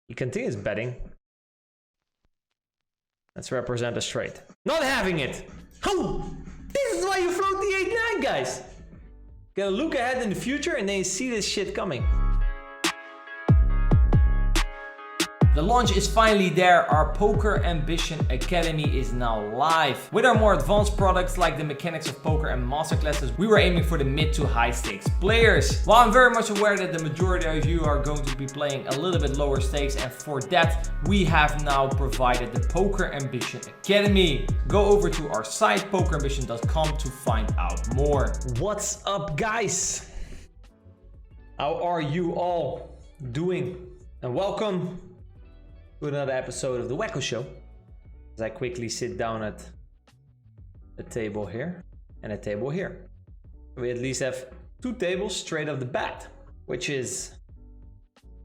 He continues betting. Let's represent a straight. Not having it. Oh, this is why you float the 8-9, guys. Gotta look ahead in the future and then you see this shit coming. The launch is finally there. Our Poker Ambition Academy is now live. With our more advanced products like the mechanics of poker and masterclasses, we were aiming for the mid to high stakes players. While I'm very much aware that the majority of you are going to be playing a little bit lower stakes, and for that, we have now provided the Poker Ambition Academy. Go over to our site, pokerambition.com, to find out more. What's up, guys? How are you all doing? And welcome to another episode of the Wakko Show. As I quickly sit down at a table here and a table here. We at least have two tables straight off the bat, which is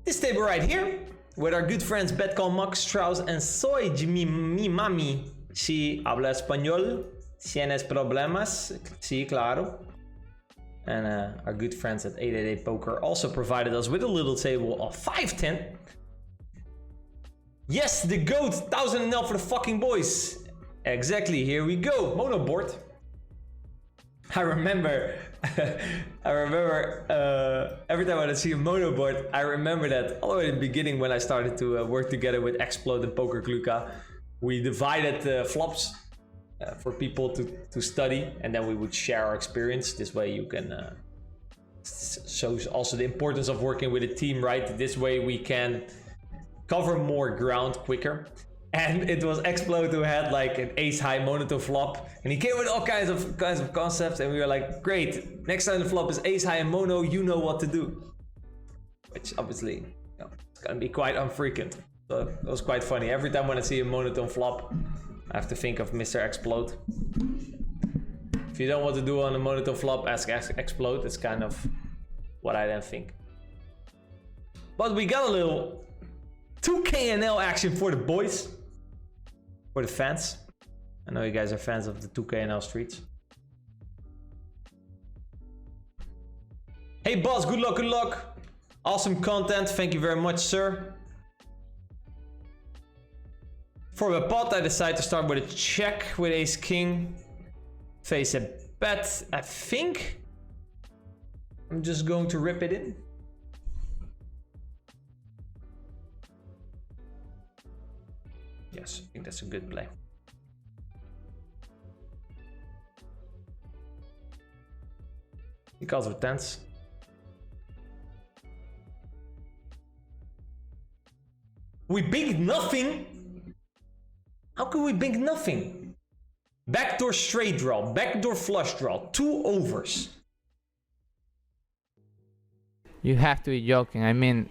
this table right here with our good friends Betcon, Max, Strauss, and Soy mi mami. Si habla español, tienes problemas, sí, claro. And our good friends at 888 Poker also provided us with a little table of 510. Yes, the GOAT, 1000 NL for the fucking boys. Exactly, here we go. Mono board. I remember every time I see a mono board, I remember that all the way in the beginning when I started to work together with Explode and Poker Gluka, we divided flops for people to study, and then we would share our experience. This way you can shows also the importance of working with a team, right? This way we can cover more ground quicker. And it was Explode who had like an ace high monotone flop, and he came with all kinds of concepts, and we were like, great, next time the flop is ace high and mono, you know what to do. Which obviously, you know, it's gonna be quite unfrequent. So it was quite funny. Every time when I see a monotone flop, I have to think of Mr. Explode. If you don't know what to do on a monotone flop, ask Explode. It's kind of what I then think. But we got a little 2KNL action for the boys, for the fans. I know you guys are fans of the 2KNL streets. Hey boss, good luck, good luck. Awesome content, thank you very much, sir. For the pot, I decided to start with a check with ace king. Face a bet. I think I'm just going to rip it in. Yes, I think that's a good play. He calls for tens. We big nothing? How can we big nothing? Backdoor straight draw, backdoor flush draw, 2 overs. You have to be joking. I mean,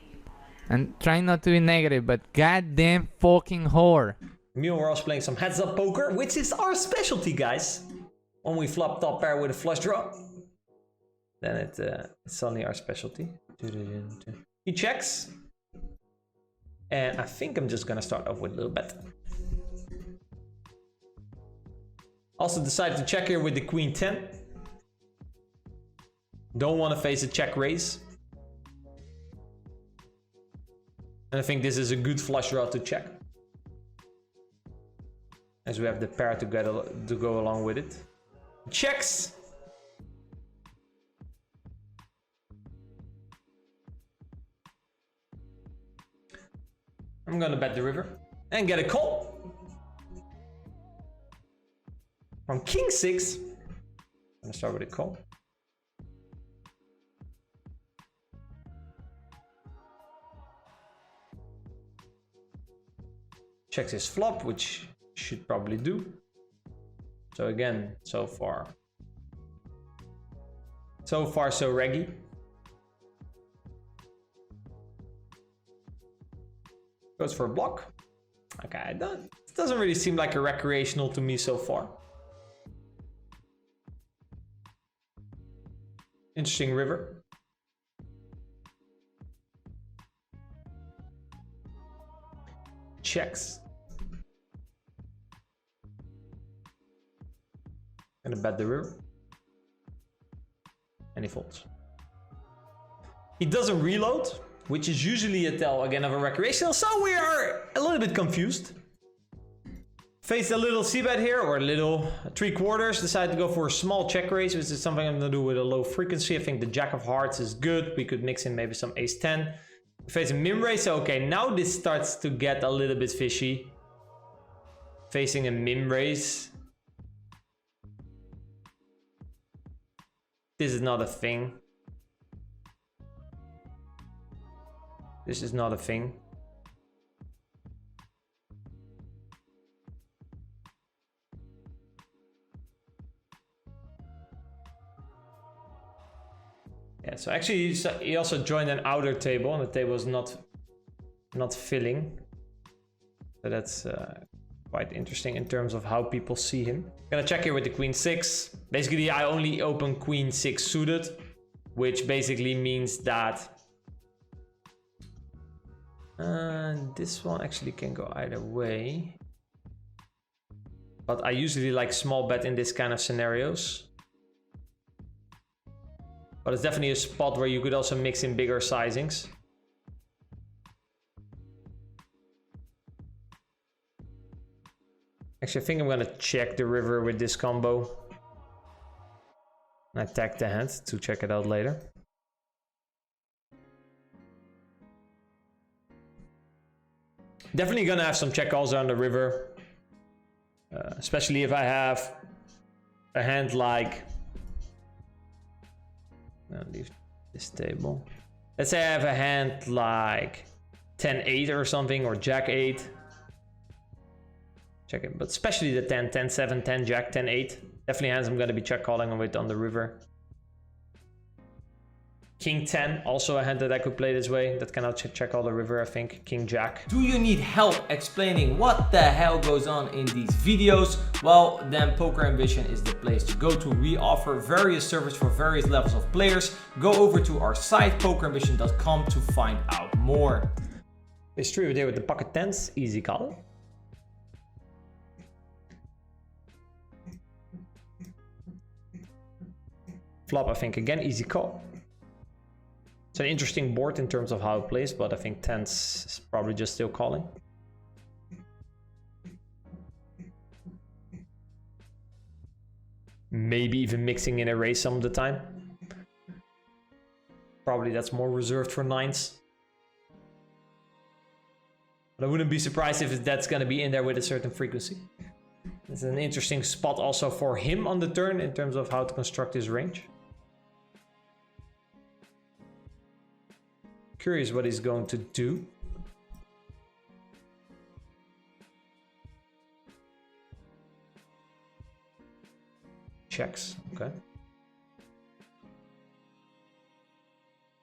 and trying not to be negative, but goddamn fucking whore. Me and we're also playing some heads up poker, which is our specialty, guys. When we flop top pair with a flush draw, then it's suddenly our specialty. He checks. And I think I'm just gonna start off with a little bet. Also decided to check here with the queen 10. Don't want to face a check raise. And I think this is a good flush draw to check, as we have the pair to go along with it. Checks. I'm gonna bet the river and get a call from king 6. I'm gonna start with a call. Checks his flop, which should probably do. So again, so far so reggy. Goes for a block. Okay, it doesn't really seem like a recreational to me so far. Interesting river. Checks. Gonna bet the river. And he folds. He doesn't reload, which is usually a tell again of a recreational, so we are a little bit confused. Faced a little c-bet here, or a little 3/4. Decided to go for a small check raise, which is something I'm gonna do with a low frequency. I think the jack of hearts is good. We could mix in maybe some ace 10. Face a min raise. Okay, now this starts to get a little bit fishy. Facing a min raise. This is not a thing. This is not a thing. Yeah, so actually he also joined an outer table, and the table is not filling. So that's quite interesting in terms of how people see him. Gonna check here with the queen 6. Basically, I only open queen 6 suited, which basically means that this one actually can go either way. But I usually like small bet in this kind of scenarios. But it's definitely a spot where you could also mix in bigger sizings. Actually, I think I'm gonna check the river with this combo. And I tag the hand to check it out later. Definitely gonna have some check calls on the river. Especially if I have a hand like... I'll leave this table. Let's say I have a hand like 10-8 or something, or Jack-8. Check it, but especially the 10, 10-7, 10 Jack, 10-8. Definitely hands I'm gonna be check calling with on the river. King 10, also a hand that I could play this way. That can also check all the river, I think. King Jack. Do you need help explaining what the hell goes on in these videos? Well, then Poker Ambition is the place to go to. We offer various services for various levels of players. Go over to our site, pokerambition.com, to find out more. It's true there with the pocket 10s, easy call. Flop, I think, again, easy call. It's an interesting board in terms of how it plays, but I think 10s is probably just still calling. Maybe even mixing in a raise some of the time. Probably that's more reserved for 9s. But I wouldn't be surprised if that's going to be in there with a certain frequency. It's an interesting spot also for him on the turn in terms of how to construct his range. Curious what he's going to do. Checks, okay.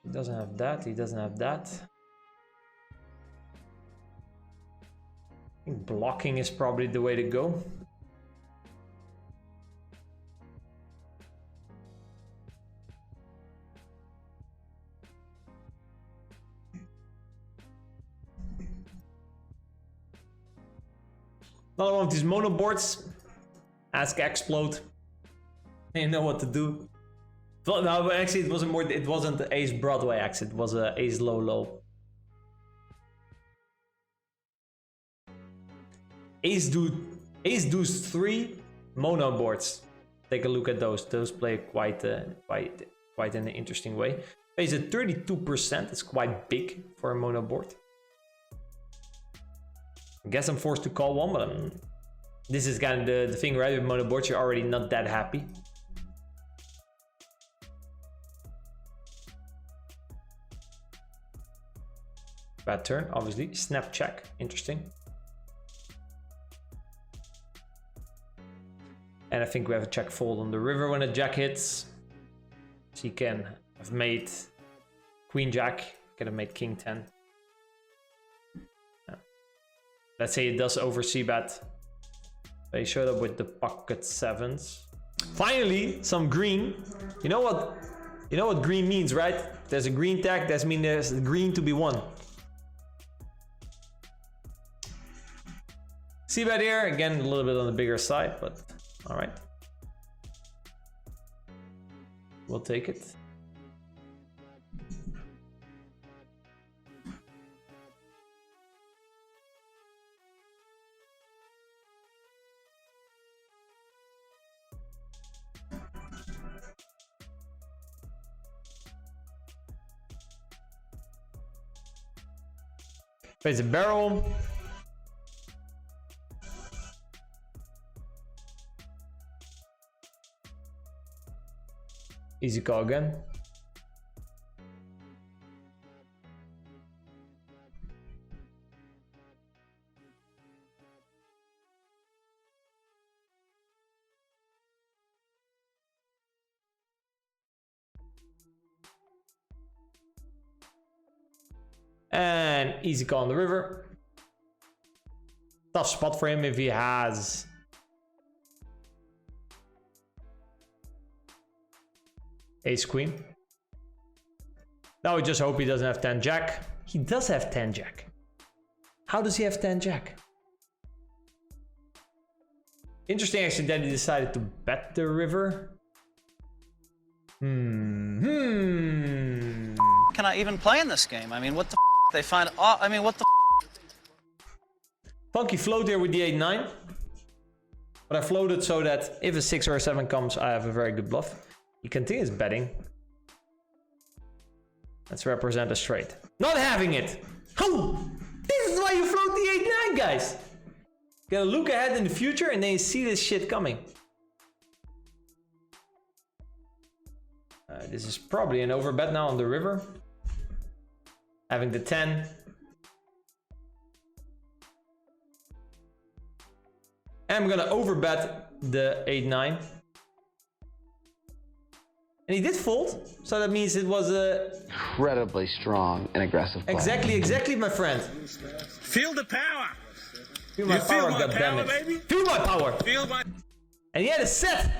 He doesn't have that, he doesn't have that. I think blocking is probably the way to go. Another one of these mono boards. Ask explode. You know what to do. Well, no, actually it wasn't more. It wasn't the ace Broadway exit. It was a ace low low. Ace deuce 3 mono boards. Take a look at those. Those play quite in an interesting way. Pays at 32%. It's quite big for a mono board. I guess I'm forced to call one, but this is kind of the thing, right? With mono boards, you're already not that happy. Bad turn, obviously. Snap check, interesting. And I think we have a check fold on the river when a jack hits. So he can have made queen jack, could have made king 10. Let's say it does over c-bet. They showed up with the pocket 7s. Finally, some green. You know what green means, right? There's a green tag, that means there's green to be won. C-bet here, again a little bit on the bigger side, but all right. We'll take it. Face a barrel. Easy call again. And easy call on the river. Tough spot for him if he has ace queen. Now we just hope he doesn't have 10 jack. He does have 10 jack. How does he have 10 jack? Interesting actually that he decided to bet the river. Can I even play in this game? I mean, what the f they find? I mean, what the f Funky float here with the 8-9. But I floated so that if a 6 or a 7 comes, I have a very good bluff. He continues betting. Let's represent a straight. Not having it! Oh! This is why you float the 8-9, guys! Gotta look ahead in the future and then you see this shit coming. This is probably an overbet now on the river. Having the 10. And I'm gonna overbet the 8-9. And he did fold, so that means it was a... incredibly strong and aggressive play. Exactly, my friend. Feel the power. Feel my power, goddammit. Baby? Feel my power. Feel my... And he had a set.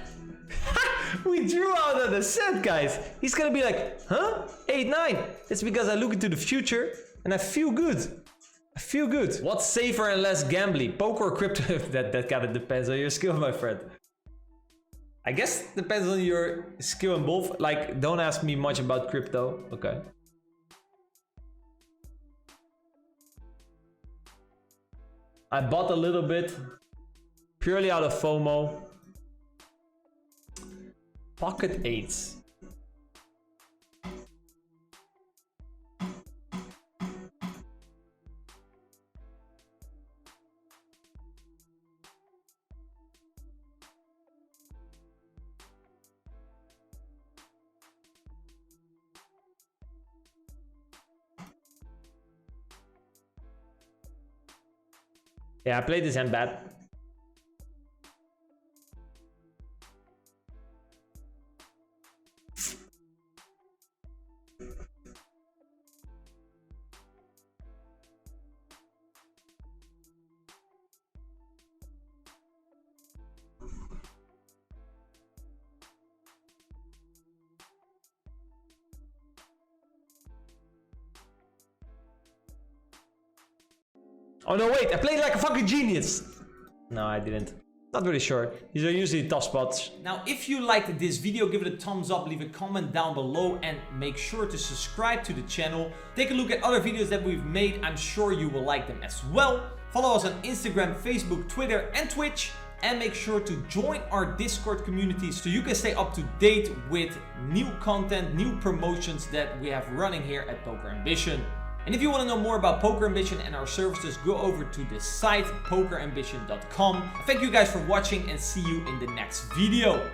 We drew out of the set, guys. He's gonna be like, huh? 8-9. It's because I look into the future and I feel good. I feel good. What's safer and less gambly? Poker or crypto? that kind of depends on your skill, my friend. I guess it depends on your skill in both. Like, don't ask me much about crypto. Okay. I bought a little bit. Purely out of FOMO. Pocket 8s. Yeah, I played this hand bad. Oh no, wait, I played like a fucking genius. No, I didn't. Not really sure. These are usually tough spots. Now, if you liked this video, give it a thumbs up, leave a comment down below, and make sure to subscribe to the channel. Take a look at other videos that we've made. I'm sure you will like them as well. Follow us on Instagram, Facebook, Twitter, and Twitch. And make sure to join our Discord community so you can stay up to date with new content, new promotions that we have running here at Poker Ambition. And if you want to know more about Poker Ambition and our services, go over to the site pokerambition.com. Thank you guys for watching and see you in the next video.